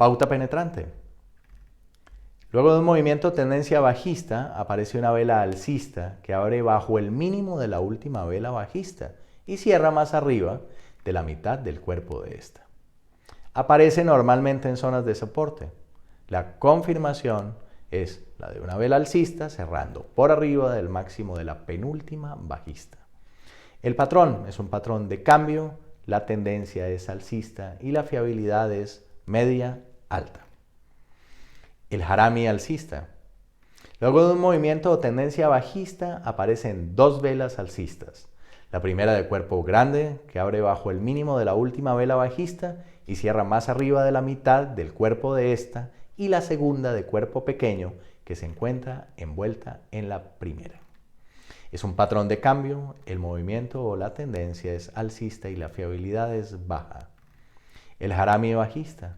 pauta penetrante. Luego de un movimiento de tendencia bajista, aparece una vela alcista que abre bajo el mínimo de la última vela bajista y cierra más arriba de la mitad del cuerpo de esta. Aparece normalmente en zonas de soporte. La confirmación es la de una vela alcista cerrando por arriba del máximo de la penúltima bajista. El patrón es un patrón de cambio, la tendencia es alcista y la fiabilidad es media alta. El harami alcista. Luego de un movimiento o tendencia bajista aparecen dos velas alcistas. La primera de cuerpo grande, que abre bajo el mínimo de la última vela bajista y cierra más arriba de la mitad del cuerpo de esta, y la segunda de cuerpo pequeño, que se encuentra envuelta en la primera. Es un patrón de cambio, el movimiento o la tendencia es alcista y la fiabilidad es baja. El harami bajista,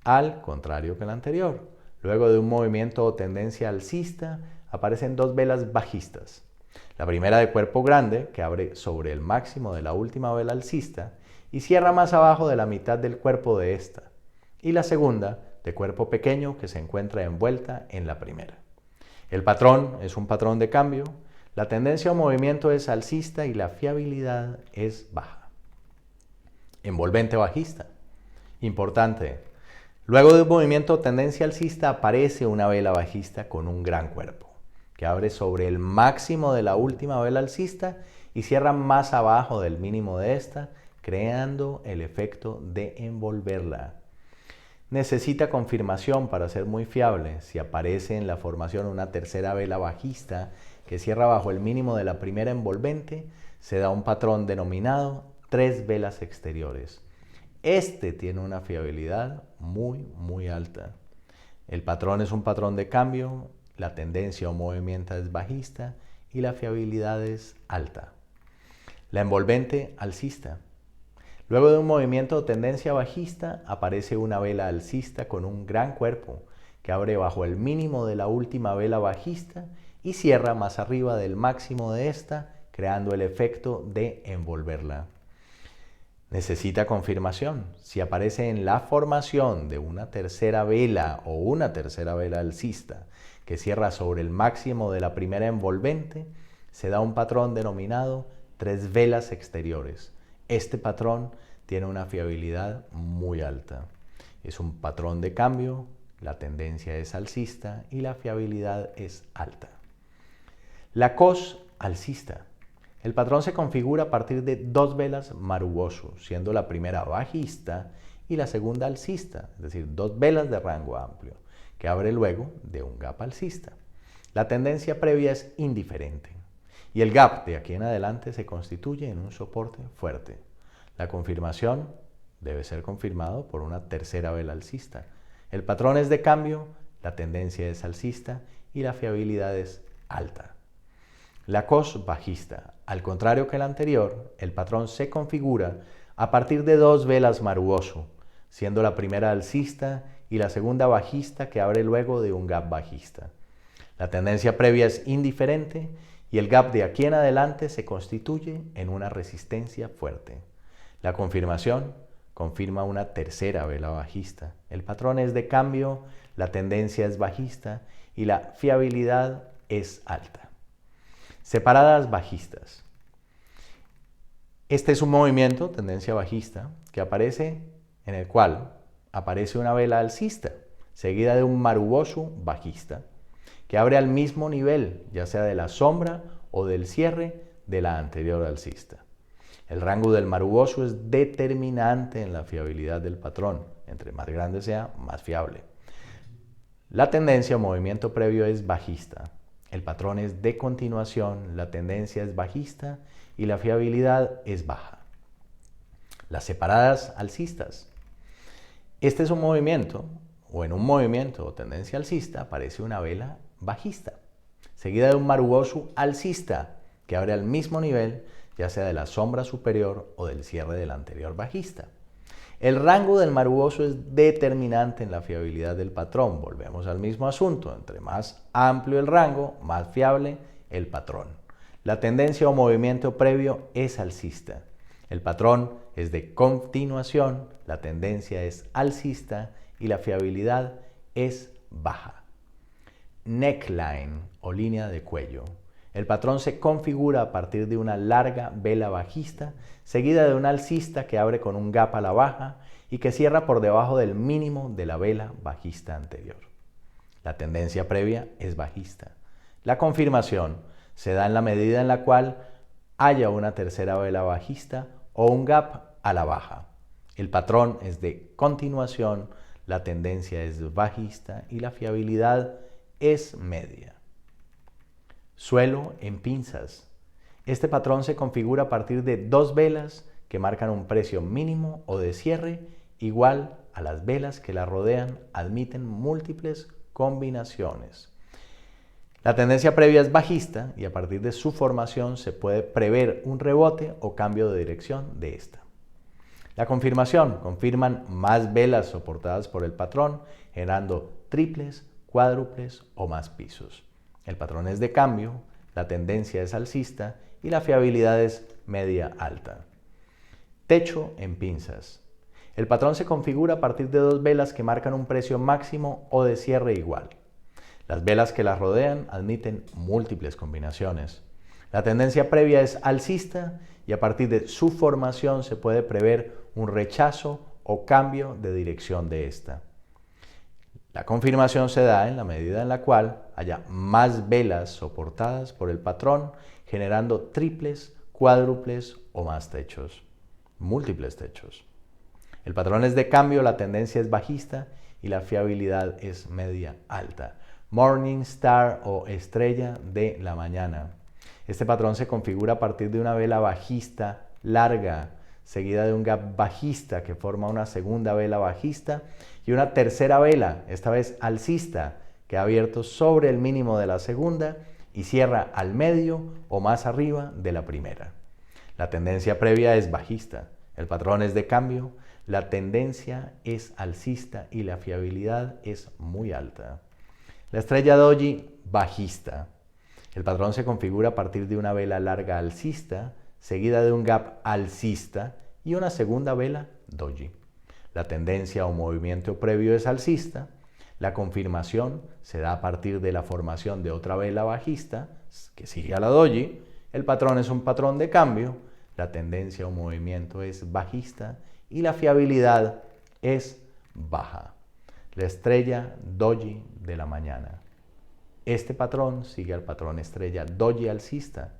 al contrario que el anterior. Luego de un movimiento o tendencia alcista, aparecen dos velas bajistas. La primera de cuerpo grande, que abre sobre el máximo de la última vela alcista y cierra más abajo de la mitad del cuerpo de esta. Y la segunda, de cuerpo pequeño, que se encuentra envuelta en la primera. El patrón es un patrón de cambio, la tendencia o movimiento es alcista y la fiabilidad es baja. Envolvente bajista. Importante. Luego de un movimiento o tendencia alcista aparece una vela bajista con un gran cuerpo, que abre sobre el máximo de la última vela alcista y cierra más abajo del mínimo de esta, creando el efecto de envolverla. Necesita confirmación para ser muy fiable. Si aparece en la formación una tercera vela bajista que cierra bajo el mínimo de la primera envolvente, se da un patrón denominado tres velas exteriores. Este tiene una fiabilidad muy alta. El patrón es un patrón de cambio, la tendencia o movimiento es bajista y la fiabilidad es alta. La envolvente alcista. Luego de un movimiento o tendencia bajista aparece una vela alcista con un gran cuerpo que abre bajo el mínimo de la última vela bajista y cierra más arriba del máximo de esta, creando el efecto de envolverla. Necesita confirmación. Si aparece en la formación de una tercera vela o una tercera vela alcista que cierra sobre el máximo de la primera envolvente, se da un patrón denominado tres velas exteriores. Este patrón tiene una fiabilidad muy alta. Es un patrón de cambio, la tendencia es alcista y la fiabilidad es alta. La cos alcista. El patrón se configura a partir de dos velas Marubosu, siendo la primera bajista y la segunda alcista, es decir, dos velas de rango amplio, que abre luego de un gap alcista. La tendencia previa es indiferente y el gap de aquí en adelante se constituye en un soporte fuerte. La confirmación debe ser confirmado por una tercera vela alcista. El patrón es de cambio, la tendencia es alcista y la fiabilidad es alta. La cos bajista. Al contrario que el anterior, el patrón se configura a partir de dos velas Marubosu, siendo la primera alcista y la segunda bajista que abre luego de un gap bajista. La tendencia previa es indiferente y el gap de aquí en adelante se constituye en una resistencia fuerte. La confirmación confirma una tercera vela bajista. El patrón es de cambio, la tendencia es bajista y la fiabilidad es alta. Separadas bajistas. Este es un movimiento, tendencia bajista, que aparece en el cual aparece una vela alcista, seguida de un Marubosu bajista, que abre al mismo nivel, ya sea de la sombra o del cierre de la anterior alcista. El rango del Marubosu es determinante en la fiabilidad del patrón. Entre más grande sea, más fiable. La tendencia o movimiento previo es bajista. El patrón es de continuación, la tendencia es bajista y la fiabilidad es baja. Las separadas alcistas. Este es un movimiento, o en un movimiento o tendencia alcista aparece una vela bajista, seguida de un Marubosu alcista, que abre al mismo nivel, ya sea de la sombra superior o del cierre del anterior bajista. El rango del Marubosu es determinante en la fiabilidad del patrón. Volvemos al mismo asunto. Entre más amplio el rango, más fiable el patrón. La tendencia o movimiento previo es alcista. El patrón es de continuación, la tendencia es alcista y la fiabilidad es baja. Neckline o línea de cuello. El patrón se configura a partir de una larga vela bajista seguida de una alcista que abre con un gap a la baja y que cierra por debajo del mínimo de la vela bajista anterior. La tendencia previa es bajista. La confirmación se da en la medida en la cual haya una tercera vela bajista o un gap a la baja. El patrón es de continuación, la tendencia es bajista y la fiabilidad es media. Suelo en pinzas. Este patrón se configura a partir de dos velas que marcan un precio mínimo o de cierre igual a las velas que la rodean, admiten múltiples combinaciones. La tendencia previa es bajista y a partir de su formación se puede prever un rebote o cambio de dirección de esta. La confirmación: confirman más velas soportadas por el patrón, generando triples, cuádruples o más pisos. El patrón es de cambio, la tendencia es alcista y la fiabilidad es media alta. Techo en pinzas. El patrón se configura a partir de dos velas que marcan un precio máximo o de cierre igual. Las velas que las rodean admiten múltiples combinaciones. La tendencia previa es alcista y a partir de su formación se puede prever un rechazo o cambio de dirección de esta. La confirmación se da en la medida en la cual haya más velas soportadas por el patrón, generando triples, cuádruples o más techos, múltiples techos. El patrón es de cambio, la tendencia es bajista y la fiabilidad es media alta. Morning Star o estrella de la mañana. Este patrón se configura a partir de una vela bajista larga, seguida de un gap bajista que forma una segunda vela bajista y una tercera vela, esta vez alcista, que ha abierto sobre el mínimo de la segunda y cierra al medio o más arriba de la primera. La tendencia previa es bajista, el patrón es de cambio, la tendencia es alcista y la fiabilidad es muy alta. La estrella doji bajista. El patrón se configura a partir de una vela larga alcista, seguida de un gap alcista y una segunda vela doji. La tendencia o movimiento previo es alcista. La confirmación se da a partir de la formación de otra vela bajista que sigue a la doji. El patrón es un patrón de cambio. La tendencia o movimiento es bajista y la fiabilidad es baja. La estrella doji de la mañana. Este patrón sigue al patrón estrella doji alcista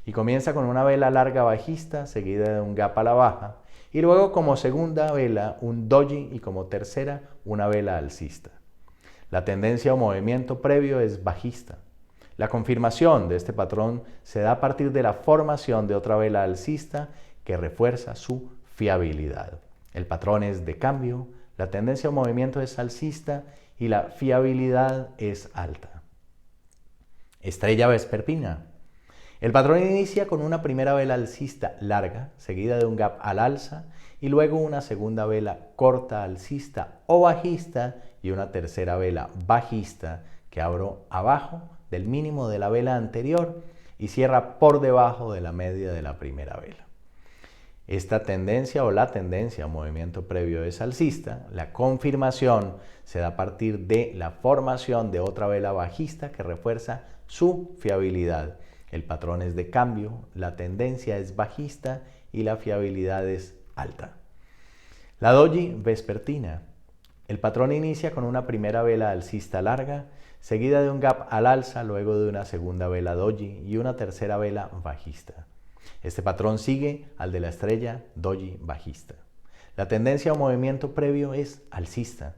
y comienza con una vela larga bajista seguida de un gap a la baja y luego como segunda vela un doji y como tercera una vela alcista. La tendencia o movimiento previo es bajista. La confirmación de este patrón se da a partir de la formación de otra vela alcista que refuerza su fiabilidad. El patrón es de cambio, la tendencia o movimiento es alcista y la fiabilidad es alta. Estrella vespertina. El patrón inicia con una primera vela alcista larga, seguida de un gap al alza, y luego una segunda vela corta alcista o bajista y una tercera vela bajista que abro abajo del mínimo de la vela anterior y cierra por debajo de la media de la primera vela. Esta tendencia o la tendencia o movimiento previo es alcista. La confirmación se da a partir de la formación de otra vela bajista que refuerza su fiabilidad. El patrón es de cambio, la tendencia es bajista y la fiabilidad es alta. La doji vespertina. El patrón inicia con una primera vela alcista larga, seguida de un gap al alza, luego de una segunda vela doji y una tercera vela bajista. Este patrón sigue al de la estrella doji bajista. La tendencia o movimiento previo es alcista.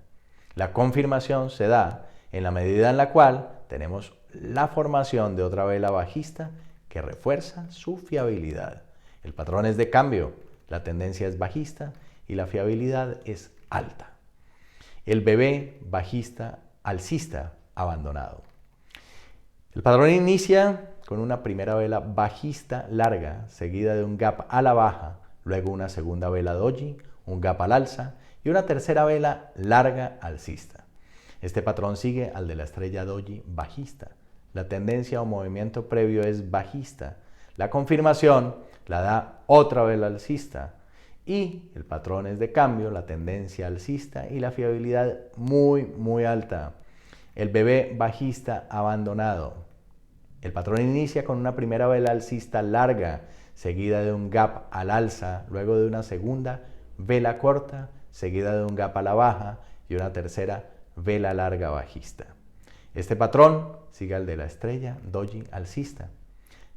La confirmación se da en la medida en la cual tenemos la formación de otra vela bajista que refuerza su fiabilidad. El patrón es de cambio, la tendencia es bajista y la fiabilidad es alta. El bebé bajista alcista abandonado. El patrón inicia con una primera vela bajista larga, seguida de un gap a la baja, luego una segunda vela doji, un gap al alza y una tercera vela larga alcista. Este patrón sigue al de la estrella doji bajista. La tendencia o movimiento previo es bajista. La confirmación la da otra vela alcista Y el patrón es de cambio, la tendencia alcista y la fiabilidad muy alta. El bebé bajista abandonado. El patrón inicia con una primera vela alcista larga, seguida de un gap al alza, luego de una segunda vela corta, seguida de un gap a la baja y una tercera vela larga bajista. Este patrón sigue al de la estrella doji alcista.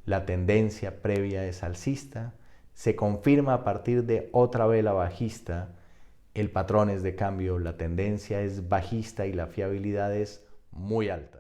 La tendencia previa es alcista, se confirma a partir de otra vela bajista, el patrón es de cambio, la tendencia es bajista y la fiabilidad es muy alta.